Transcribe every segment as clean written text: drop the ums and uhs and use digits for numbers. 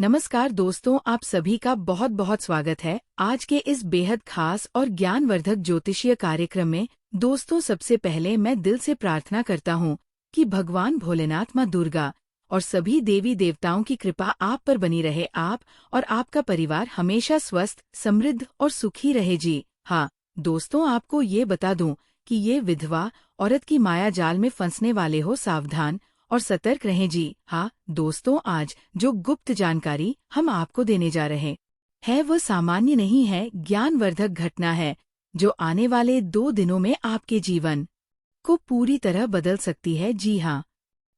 नमस्कार दोस्तों, आप सभी का बहुत बहुत स्वागत है आज के इस बेहद खास और ज्ञानवर्धक ज्योतिषीय कार्यक्रम में। दोस्तों, सबसे पहले मैं दिल से प्रार्थना करता हूँ कि भगवान भोलेनाथ, माँ दुर्गा और सभी देवी देवताओं की कृपा आप पर बनी रहे। आप और आपका परिवार हमेशा स्वस्थ, समृद्ध और सुखी रहे जी। हाँ दोस्तों, आपको ये बता दूं कि ये विधवा औरत की माया जाल में फंसने वाले हो, सावधान और सतर्क रहें जी। हाँ दोस्तों, आज जो गुप्त जानकारी हम आपको देने जा रहे हैं वह सामान्य नहीं है, ज्ञानवर्धक घटना है जो आने वाले 2 दिनों में आपके जीवन को पूरी तरह बदल सकती है। जी हाँ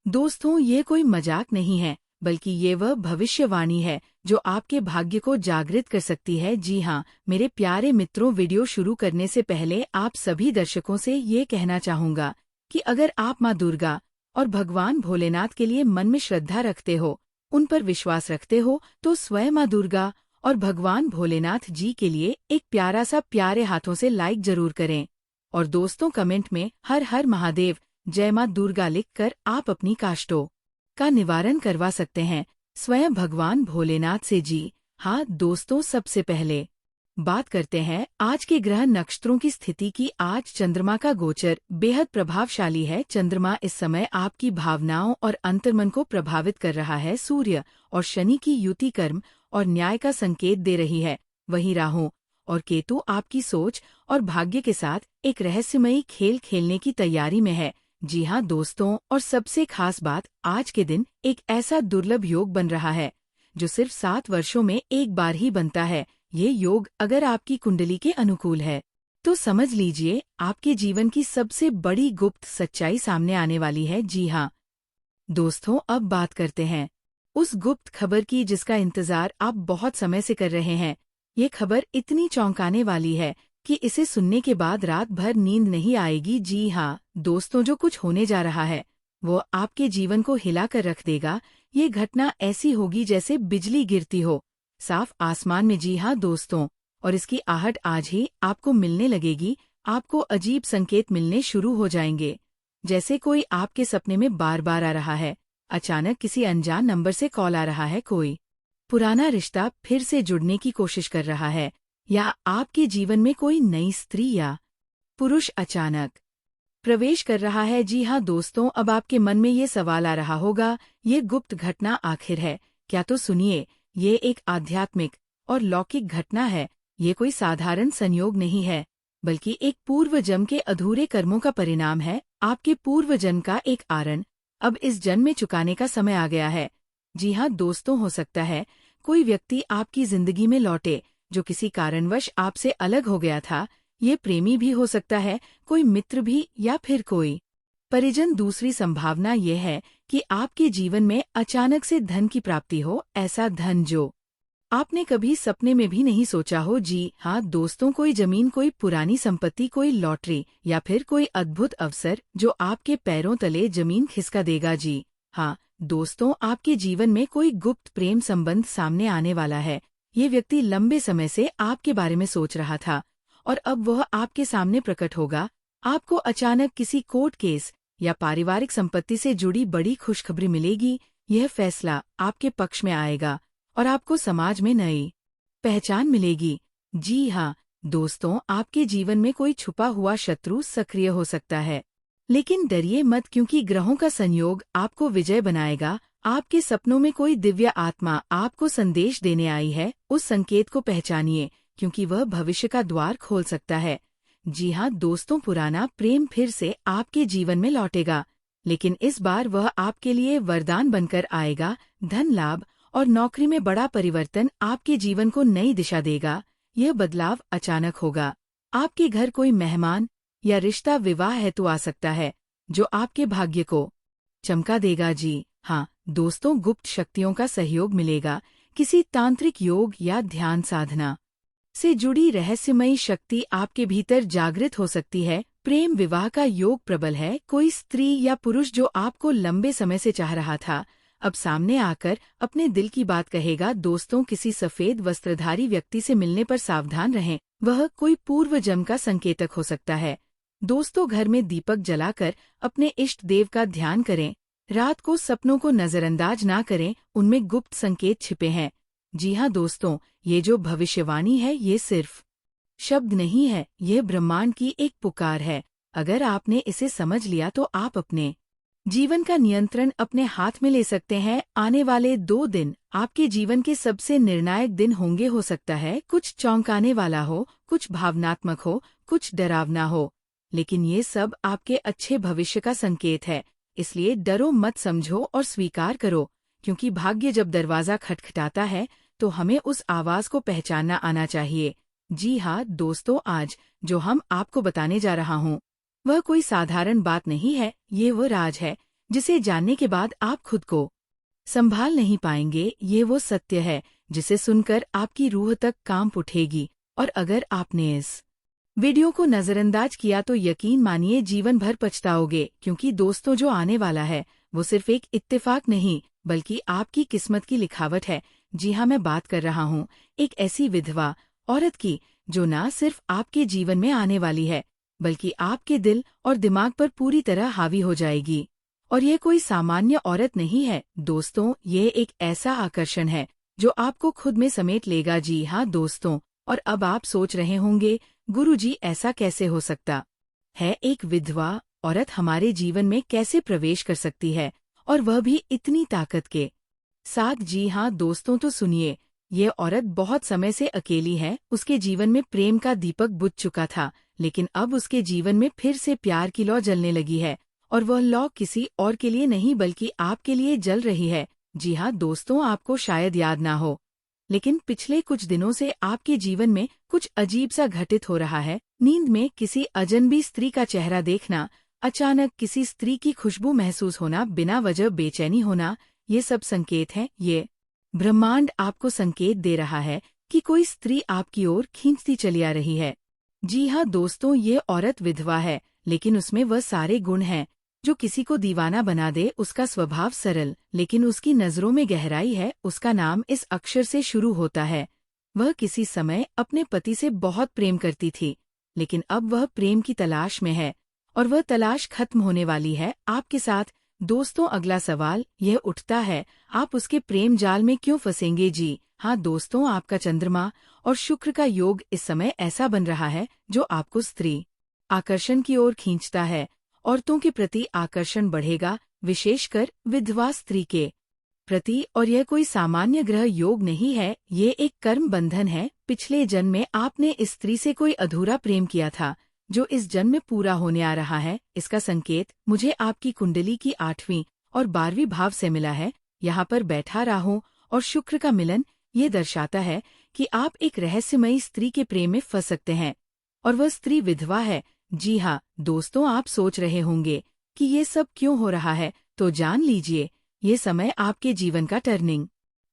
दोस्तों, ये कोई मजाक नहीं है, बल्कि ये वह भविष्यवाणी है जो आपके भाग्य को जागृत कर सकती है। जी हाँ मेरे प्यारे मित्रों, वीडियो शुरू करने से पहले आप सभी दर्शकों से ये कहना चाहूँगा कि अगर आप माँ दुर्गा और भगवान भोलेनाथ के लिए मन में श्रद्धा रखते हो, उन पर विश्वास रखते हो, तो स्वयं माँ दुर्गा और भगवान भोलेनाथ जी के लिए एक प्यारा सा प्यारे हाथों से लाइक जरूर करें। और दोस्तों, कमेंट में हर हर महादेव, जय माँ दुर्गा लिखकर आप अपनी काष्टों का निवारण करवा सकते हैं स्वयं भगवान भोलेनाथ से जी। हाँ दोस्तों, सबसे पहले बात करते हैं आज के ग्रह नक्षत्रों की स्थिति की। आज चंद्रमा का गोचर बेहद प्रभावशाली है। चंद्रमा इस समय आपकी भावनाओं और अंतर्मन को प्रभावित कर रहा है। सूर्य और शनि की युति कर्म और न्याय का संकेत दे रही है। वहीं राहु और केतु आपकी सोच और भाग्य के साथ एक रहस्यमयी खेल खेलने की तैयारी में है। जी हाँ दोस्तों, और सबसे खास बात, आज के दिन एक ऐसा दुर्लभ योग बन रहा है जो सिर्फ 7 वर्षों में एक बार ही बनता है। ये योग अगर आपकी कुंडली के अनुकूल है तो समझ लीजिए आपके जीवन की सबसे बड़ी गुप्त सच्चाई सामने आने वाली है। जी हाँ दोस्तों, अब बात करते हैं उस गुप्त खबर की जिसका इंतजार आप बहुत समय से कर रहे हैं। ये खबर इतनी चौंकाने वाली है कि इसे सुनने के बाद रात भर नींद नहीं आएगी। जी हाँ दोस्तों, जो कुछ होने जा रहा है वो आपके जीवन को हिला कर रख देगा। ये घटना ऐसी होगी जैसे बिजली गिरती हो साफ आसमान में। जी हाँ दोस्तों, और इसकी आहट आज ही आपको मिलने लगेगी। आपको अजीब संकेत मिलने शुरू हो जाएंगे, जैसे कोई आपके सपने में बार बार आ रहा है। अचानक किसी अनजान नंबर से कॉल आ रहा है, कोई पुराना रिश्ता फिर से जुड़ने की कोशिश कर रहा है, या आपके जीवन में कोई नई स्त्री या पुरुष अचानक प्रवेश कर रहा है। जी हाँ दोस्तों, अब आपके मन में ये सवाल आ रहा होगा, ये गुप्त घटना आखिर है क्या? तो सुनिए, ये एक आध्यात्मिक और लौकिक घटना है। ये कोई साधारण संयोग नहीं है, बल्कि एक पूर्व जन्म के अधूरे कर्मों का परिणाम है। आपके पूर्व जन्म का एक आरण अब इस जन्म में चुकाने का समय आ गया है। जी हाँ दोस्तों, हो सकता है कोई व्यक्ति आपकी जिंदगी में लौटे जो किसी कारणवश आपसे अलग हो गया था। ये प्रेमी भी हो सकता है, कोई मित्र भी, या फिर कोई परिजन। दूसरी संभावना यह है कि आपके जीवन में अचानक से धन की प्राप्ति हो, ऐसा धन जो आपने कभी सपने में भी नहीं सोचा हो। जी हाँ दोस्तों, कोई जमीन, कोई पुरानी संपत्ति, कोई लॉटरी, या फिर कोई अद्भुत अवसर जो आपके पैरों तले जमीन खिसका देगा। जी हाँ दोस्तों, आपके जीवन में कोई गुप्त प्रेम संबंध सामने आने वाला है। ये व्यक्ति लंबे समय से आपके बारे में सोच रहा था और अब वह आपके सामने प्रकट होगा। आपको अचानक किसी कोर्ट केस या पारिवारिक संपत्ति से जुड़ी बड़ी खुशखबरी मिलेगी। यह फैसला आपके पक्ष में आएगा और आपको समाज में नई पहचान मिलेगी। जी हाँ दोस्तों, आपके जीवन में कोई छुपा हुआ शत्रु सक्रिय हो सकता है, लेकिन डरिए मत, क्योंकि ग्रहों का संयोग आपको विजय बनाएगा। आपके सपनों में कोई दिव्य आत्मा आपको संदेश देने आई है। उस संकेत को पहचानिए, क्योंकि वह भविष्य का द्वार खोल सकता है। जी हाँ दोस्तों, पुराना प्रेम फिर से आपके जीवन में लौटेगा, लेकिन इस बार वह आपके लिए वरदान बनकर आएगा। धन लाभ और नौकरी में बड़ा परिवर्तन आपके जीवन को नई दिशा देगा। यह बदलाव अचानक होगा। आपके घर कोई मेहमान या रिश्ता विवाह हेतु आ सकता है जो आपके भाग्य को चमका देगा। जी हाँ दोस्तों, गुप्त शक्तियों का सहयोग मिलेगा। किसी तांत्रिक योग या ध्यान साधना से जुड़ी रहस्यमयी शक्ति आपके भीतर जागृत हो सकती है। प्रेम विवाह का योग प्रबल है। कोई स्त्री या पुरुष जो आपको लंबे समय से चाह रहा था, अब सामने आकर अपने दिल की बात कहेगा। दोस्तों, किसी सफेद वस्त्रधारी व्यक्ति से मिलने पर सावधान रहें, वह कोई पूर्व जन्म का संकेतक हो सकता है। दोस्तों, घर में दीपक जलाकर अपने इष्ट देव का ध्यान करें रात को सपनों को नजरअंदाज ना करें, उनमें गुप्त संकेत छिपे हैं। जी हाँ दोस्तों, ये जो भविष्यवाणी है ये सिर्फ शब्द नहीं है, ये ब्रह्मांड की एक पुकार है। अगर आपने इसे समझ लिया तो आप अपने जीवन का नियंत्रण अपने हाथ में ले सकते हैं। आने वाले 2 दिन आपके जीवन के सबसे निर्णायक दिन होंगे। हो सकता है कुछ चौंकाने वाला हो, कुछ भावनात्मक हो, कुछ डरावना हो, लेकिन ये सब आपके अच्छे भविष्य का संकेत है। इसलिए डरो मत, समझो और स्वीकार करो, क्योंकि भाग्य जब दरवाजा खटखटाता है तो हमें उस आवाज को पहचानना आना चाहिए। जी हाँ दोस्तों, आज जो हम आपको बताने जा रहा हूँ वह कोई साधारण बात नहीं है। ये वो राज है जिसे जानने के बाद आप खुद को संभाल नहीं पाएंगे। ये वो सत्य है जिसे सुनकर आपकी रूह तक कांप उठेगी। और अगर आपने इस वीडियो को नजरअंदाज किया तो यकीन मानिए जीवन भर पछताओगे, क्योंकि दोस्तों जो आने वाला है वो सिर्फ एक इत्तेफाक नहीं बल्कि आपकी किस्मत की लिखावट है। जी हाँ, मैं बात कर रहा हूँ एक ऐसी विधवा औरत की जो ना सिर्फ आपके जीवन में आने वाली है बल्कि आपके दिल और दिमाग पर पूरी तरह हावी हो जाएगी। और ये कोई सामान्य औरत नहीं है दोस्तों, ये एक ऐसा आकर्षण है जो आपको खुद में समेट लेगा। जी हाँ दोस्तों, और अब आप सोच रहे होंगे गुरुजी ऐसा कैसे हो सकता है, एक विधवा औरत हमारे जीवन में कैसे प्रवेश कर सकती है, और वह भी इतनी ताकत के साथ। जी हाँ दोस्तों, तो सुनिए, ये औरत बहुत समय से अकेली है। उसके जीवन में प्रेम का दीपक बुझ चुका था, लेकिन अब उसके जीवन में फिर से प्यार की लौ जलने लगी है, और वह लौ किसी और के लिए नहीं बल्कि आपके लिए जल रही है। जी हाँ दोस्तों, आपको शायद याद ना हो, लेकिन पिछले कुछ दिनों से आपके जीवन में कुछ अजीब सा घटित हो रहा है। नींद में किसी अजनबी स्त्री का चेहरा देखना, अचानक किसी स्त्री की खुशबू महसूस होना, बिना वजह बेचैनी होना, ये सब संकेत हैं। ये ब्रह्मांड आपको संकेत दे रहा है कि कोई स्त्री आपकी ओर खींचती चली आ रही है। जी हाँ दोस्तों, ये औरत विधवा है, लेकिन उसमें वह सारे गुण हैं जो किसी को दीवाना बना दे। उसका स्वभाव सरल, लेकिन उसकी नजरों में गहराई है। उसका नाम इस अक्षर से शुरू होता है। वह किसी समय अपने पति से बहुत प्रेम करती थी, लेकिन अब वह प्रेम की तलाश में है, और वह तलाश खत्म होने वाली है आपके साथ। दोस्तों, अगला सवाल यह उठता है, आप उसके प्रेम जाल में क्यों फंसेंगे? जी हाँ दोस्तों, आपका चंद्रमा और शुक्र का योग इस समय ऐसा बन रहा है जो आपको स्त्री आकर्षण की ओर खींचता है। औरतों के प्रति आकर्षण बढ़ेगा, विशेषकर विधवा स्त्री के प्रति। और यह कोई सामान्य ग्रह योग नहीं है, ये एक कर्म बंधन है। पिछले जन्म में आपने इस स्त्री से कोई अधूरा प्रेम किया था जो इस जन्म में पूरा होने आ रहा है। इसका संकेत मुझे आपकी कुंडली की 8वीं और 12वीं भाव से मिला है। यहाँ पर बैठा राहु और शुक्र का मिलन ये दर्शाता है कि आप एक रहस्यमयी स्त्री के प्रेम में फंस सकते हैं, और वह स्त्री विधवा है। जी हाँ दोस्तों, आप सोच रहे होंगे कि ये सब क्यों हो रहा है, तो जान लीजिए, ये समय आपके जीवन का टर्निंग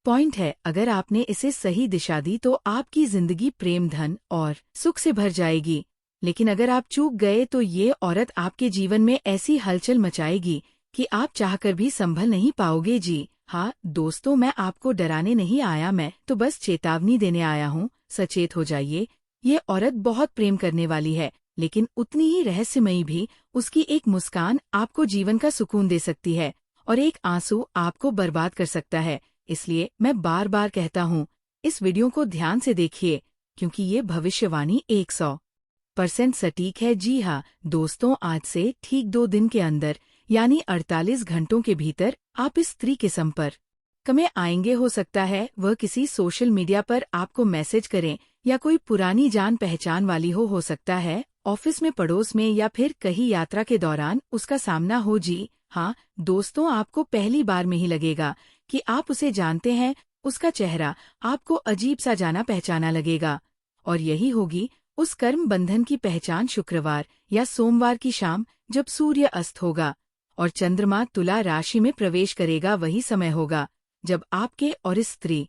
पॉइंट है। अगर आपने इसे सही दिशा दी तो आपकी जिंदगी प्रेम, धन और सुख से भर जाएगी, लेकिन अगर आप चूक गए तो ये औरत आपके जीवन में ऐसी हलचल मचाएगी कि आप चाहकर भी संभल नहीं पाओगे। जी हाँ दोस्तों, मैं आपको डराने नहीं आया, मैं तो बस चेतावनी देने आया हूँ। सचेत हो जाइए, ये औरत बहुत प्रेम करने वाली है, लेकिन उतनी ही रहस्यमयी भी। उसकी एक मुस्कान आपको जीवन का सुकून दे सकती है, और एक आंसू आपको बर्बाद कर सकता है। इसलिए मैं बार बार कहता हूँ, इस वीडियो को ध्यान से देखिए, क्योंकि ये भविष्यवाणी 100% सटीक है। जी हाँ दोस्तों, आज से ठीक 2 दिन के अंदर यानी 48 घंटों के भीतर आप इस स्त्री के संपर्क में आएंगे। हो सकता है वह किसी सोशल मीडिया पर आपको मैसेज करें, या कोई पुरानी जान पहचान वाली हो सकता है ऑफिस में, पड़ोस में, या फिर कहीं यात्रा के दौरान उसका सामना हो। जी हाँ दोस्तों, आपको पहली बार में ही लगेगा कि आप उसे जानते हैं। उसका चेहरा आपको अजीब सा जाना पहचाना लगेगा, और यही होगी उस कर्म बंधन की पहचान। शुक्रवार या सोमवार की शाम जब सूर्य अस्त होगा और चंद्रमा तुला राशि में प्रवेश करेगा, वही समय होगा जब आपके और इस स्त्री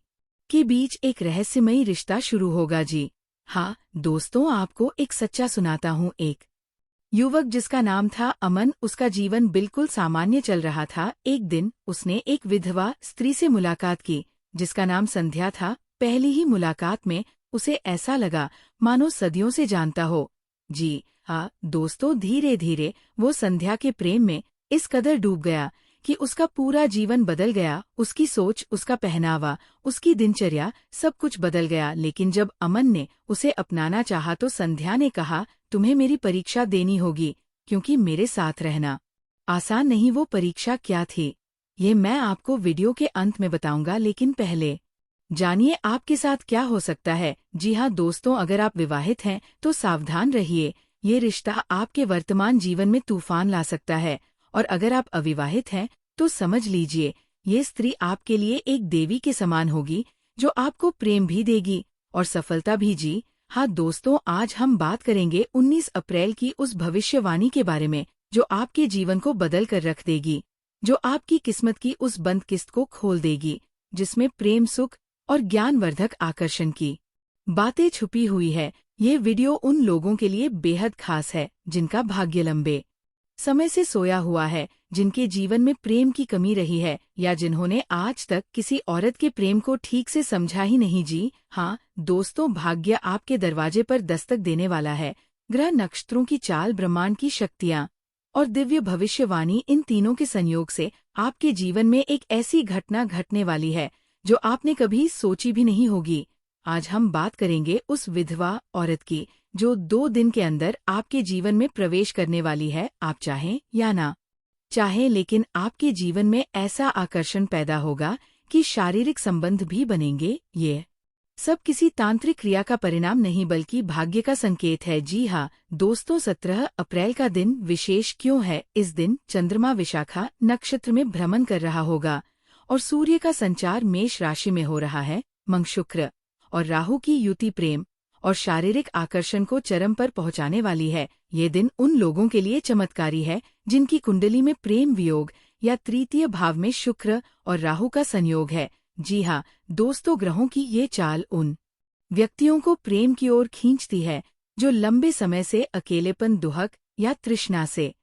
के बीच एक रहस्यमयी रिश्ता शुरू होगा। जी हाँ दोस्तों, आपको एक सच्चा सुनाता हूँ। एक युवक जिसका नाम था अमन, उसका जीवन बिल्कुल सामान्य चल रहा था। एक दिन उसने एक विधवा स्त्री से मुलाकात की जिसका नाम संध्या था। पहली ही मुलाकात में उसे ऐसा लगा मानो सदियों से जानता हो। जी हाँ दोस्तों, धीरे धीरे वो संध्या के प्रेम में इस कदर डूब गया कि उसका पूरा जीवन बदल गया, उसकी सोच, उसका पहनावा, उसकी दिनचर्या, सब कुछ बदल गया। लेकिन जब अमन ने उसे अपनाना चाहा तो संध्या ने कहा, तुम्हें मेरी परीक्षा देनी होगी, क्योंकि मेरे साथ रहना आसान नहीं। वो परीक्षा क्या थी, ये मैं आपको वीडियो के अंत में बताऊंगा, लेकिन पहले जानिए आपके साथ क्या हो सकता है। जी हाँ दोस्तों, अगर आप विवाहित हैं तो सावधान रहिए, ये रिश्ता आपके वर्तमान जीवन में तूफान ला सकता है। और अगर आप अविवाहित हैं तो समझ लीजिए, ये स्त्री आपके लिए एक देवी के समान होगी, जो आपको प्रेम भी देगी और सफलता भी। जी हाँ दोस्तों, आज हम बात करेंगे 19 अप्रैल की उस भविष्यवाणी के बारे में जो आपके जीवन को बदल कर रख देगी, जो आपकी किस्मत की उस बंद किस्त को खोल देगी, जिसमें प्रेम, सुख और ज्ञानवर्धक आकर्षण की बातें छुपी हुई है। ये वीडियो उन लोगों के लिए बेहद खास है जिनका भाग्य लंबे समय से सोया हुआ है, जिनके जीवन में प्रेम की कमी रही है, या जिन्होंने आज तक किसी औरत के प्रेम को ठीक से समझा ही नहीं। जी हाँ दोस्तों, भाग्य आपके दरवाजे पर दस्तक देने वाला है। ग्रह, नक्षत्रों की चाल, ब्रह्मांड की शक्तियाँ और दिव्य भविष्यवाणी, इन तीनों के संयोग से आपके जीवन में एक ऐसी घटना घटने वाली है जो आपने कभी सोची भी नहीं होगी। आज हम बात करेंगे उस विधवा औरत की जो 2 दिन के अंदर आपके जीवन में प्रवेश करने वाली है। आप चाहें या ना चाहें, लेकिन आपके जीवन में ऐसा आकर्षण पैदा होगा कि शारीरिक संबंध भी बनेंगे। ये सब किसी तांत्रिक क्रिया का परिणाम नहीं, बल्कि भाग्य का संकेत है। जी हाँ दोस्तों, 17 अप्रैल का दिन विशेष क्यों है? इस दिन चंद्रमा विशाखा नक्षत्र में भ्रमण कर रहा होगा और सूर्य का संचार मेष राशि में हो रहा है। मंग, शुक्र और राहु की युति प्रेम और शारीरिक आकर्षण को चरम पर पहुंचाने वाली है। ये दिन उन लोगों के लिए चमत्कारी है जिनकी कुंडली में प्रेम वियोग या तृतीय भाव में शुक्र और राहु का संयोग है। जी हाँ दोस्तों, ग्रहों की ये चाल उन व्यक्तियों को प्रेम की ओर खींचती है जो लंबे समय से अकेलेपन, दुहक या तृष्णा से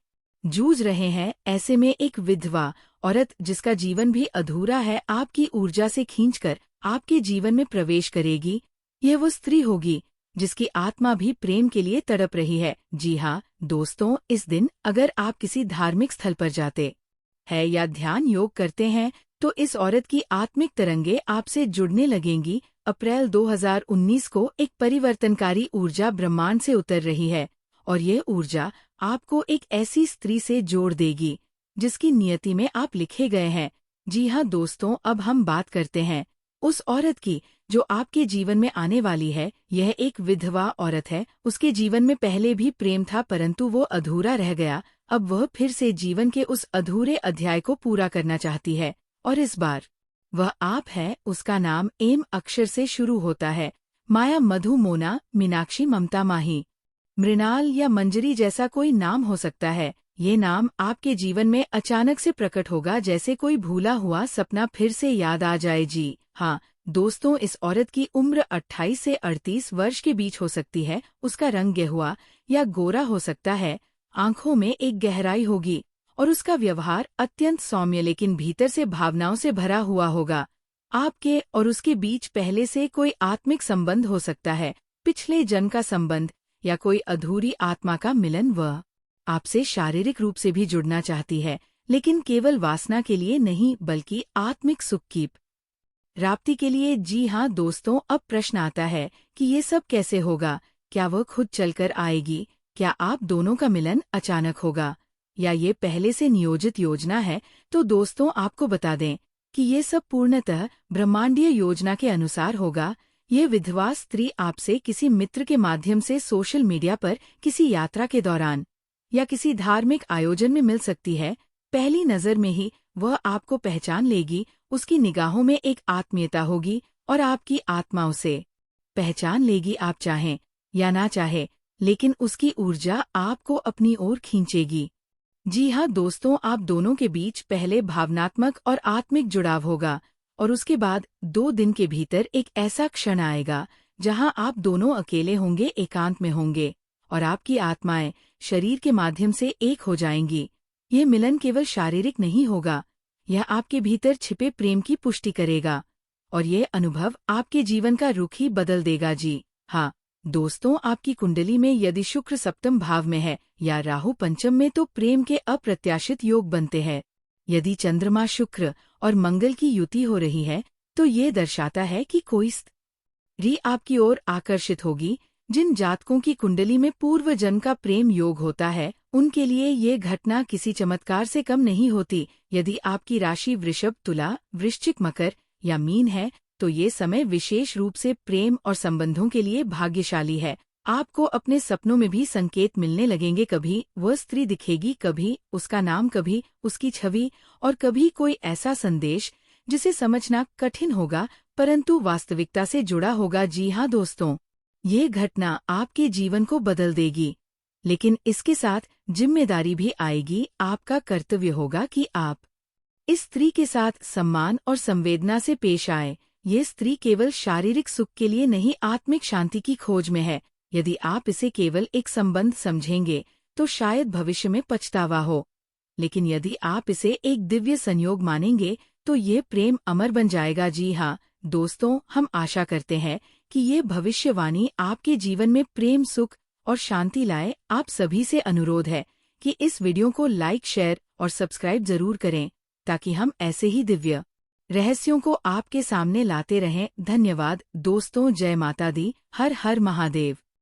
जूझ रहे हैं। ऐसे में एक विधवा औरत जिसका जीवन भी अधूरा है, आपकी ऊर्जा से खींचकर आपके जीवन में प्रवेश करेगी। यह वो स्त्री होगी जिसकी आत्मा भी प्रेम के लिए तड़प रही है। जी हाँ दोस्तों, इस दिन अगर आप किसी धार्मिक स्थल पर जाते हैं या ध्यान योग करते हैं तो इस औरत की आत्मिक तरंगे आपसे जुड़ने लगेंगी। अप्रैल 2019 को एक परिवर्तनकारी ऊर्जा ब्रह्मांड से उतर रही है और ये ऊर्जा आपको एक ऐसी स्त्री से जोड़ देगी जिसकी नियति में आप लिखे गए हैं। जी हाँ दोस्तों, अब हम बात करते हैं उस औरत की जो आपके जीवन में आने वाली है। यह एक विधवा औरत है। उसके जीवन में पहले भी प्रेम था, परंतु वो अधूरा रह गया। अब वह फिर से जीवन के उस अधूरे अध्याय को पूरा करना चाहती है और इस बार वह आप है। उसका नाम एम अक्षर से शुरू होता है। माया, मधु, मोना, मीनाक्षी, ममता, माही, मृणाल या मंजरी जैसा कोई नाम हो सकता है। ये नाम आपके जीवन में अचानक से प्रकट होगा, जैसे कोई भूला हुआ सपना फिर से याद आ जाए। जी हाँ दोस्तों, इस औरत की उम्र 28 से 38 वर्ष के बीच हो सकती है। उसका रंग गेहुआ या गोरा हो सकता है। आंखों में एक गहराई होगी और उसका व्यवहार अत्यंत सौम्य लेकिन भीतर से भावनाओं से भरा हुआ होगा। आपके और उसके बीच पहले से कोई आत्मिक संबंध हो सकता है, पिछले जन्म का संबंध या कोई अधूरी आत्मा का मिलन। वह आपसे शारीरिक रूप से भी जुड़ना चाहती है, लेकिन केवल वासना के लिए नहीं, बल्कि आत्मिक सुख की प्राप्ति के लिए। जी हाँ दोस्तों, अब प्रश्न आता है कि ये सब कैसे होगा? क्या वह खुद चलकर आएगी? क्या आप दोनों का मिलन अचानक होगा या ये पहले से नियोजित योजना है? तो दोस्तों, आपको बता दें कि ये सब पूर्णतः ब्रह्मांडीय योजना के अनुसार होगा। ये विधवा स्त्री आपसे किसी मित्र के माध्यम से सोशल मीडिया पर, किसी यात्रा के दौरान या किसी धार्मिक आयोजन में मिल सकती है। पहली नज़र में ही वह आपको पहचान लेगी। उसकी निगाहों में एक आत्मीयता होगी और आपकी आत्मा उसे पहचान लेगी। आप चाहें या ना चाहें, लेकिन उसकी ऊर्जा आपको अपनी ओर खींचेगी। जी हाँ दोस्तों, आप दोनों के बीच पहले भावनात्मक और आत्मिक जुड़ाव होगा और उसके बाद 2 दिन के भीतर एक ऐसा क्षण आएगा जहां आप दोनों अकेले होंगे, एकांत में होंगे और आपकी आत्माएं शरीर के माध्यम से एक हो जाएंगी। ये मिलन केवल शारीरिक नहीं होगा, यह आपके भीतर छिपे प्रेम की पुष्टि करेगा और ये अनुभव आपके जीवन का रुख ही बदल देगा। जी हाँ दोस्तों, आपकी कुंडली में यदि शुक्र सप्तम भाव में है या राहु पंचम में तो प्रेम के अप्रत्याशित योग बनते हैं। यदि चंद्रमा, शुक्र और मंगल की युति हो रही है तो ये दर्शाता है कि कोई स्त्री आपकी ओर आकर्षित होगी। जिन जातकों की कुंडली में पूर्व जन्म का प्रेम योग होता है उनके लिए ये घटना किसी चमत्कार से कम नहीं होती। यदि आपकी राशि वृषभ, तुला, वृश्चिक, मकर या मीन है तो ये समय विशेष रूप से प्रेम और संबंधों के लिए भाग्यशाली है। आपको अपने सपनों में भी संकेत मिलने लगेंगे। कभी वह स्त्री दिखेगी, कभी उसका नाम, कभी उसकी छवि और कभी कोई ऐसा संदेश जिसे समझना कठिन होगा परंतु वास्तविकता से जुड़ा होगा। जी हाँ दोस्तों, ये घटना आपके जीवन को बदल देगी, लेकिन इसके साथ जिम्मेदारी भी आएगी। आपका कर्तव्य होगा कि आप इस स्त्री के साथ सम्मान और संवेदना से पेश आए। ये स्त्री केवल शारीरिक सुख के लिए नहीं, आत्मिक शांति की खोज में है। यदि आप इसे केवल एक संबंध समझेंगे तो शायद भविष्य में पछतावा हो, लेकिन यदि आप इसे एक दिव्य संयोग मानेंगे तो ये प्रेम अमर बन जाएगा। जी हाँ दोस्तों, हम आशा करते हैं कि ये भविष्यवाणी आपके जीवन में प्रेम, सुख और शांति लाए। आप सभी से अनुरोध है कि इस वीडियो को लाइक, शेयर और सब्सक्राइब जरूर करें ताकि हम ऐसे ही दिव्य रहस्यों को आपके सामने लाते रहें। धन्यवाद दोस्तों। जय माता दी। हर हर महादेव।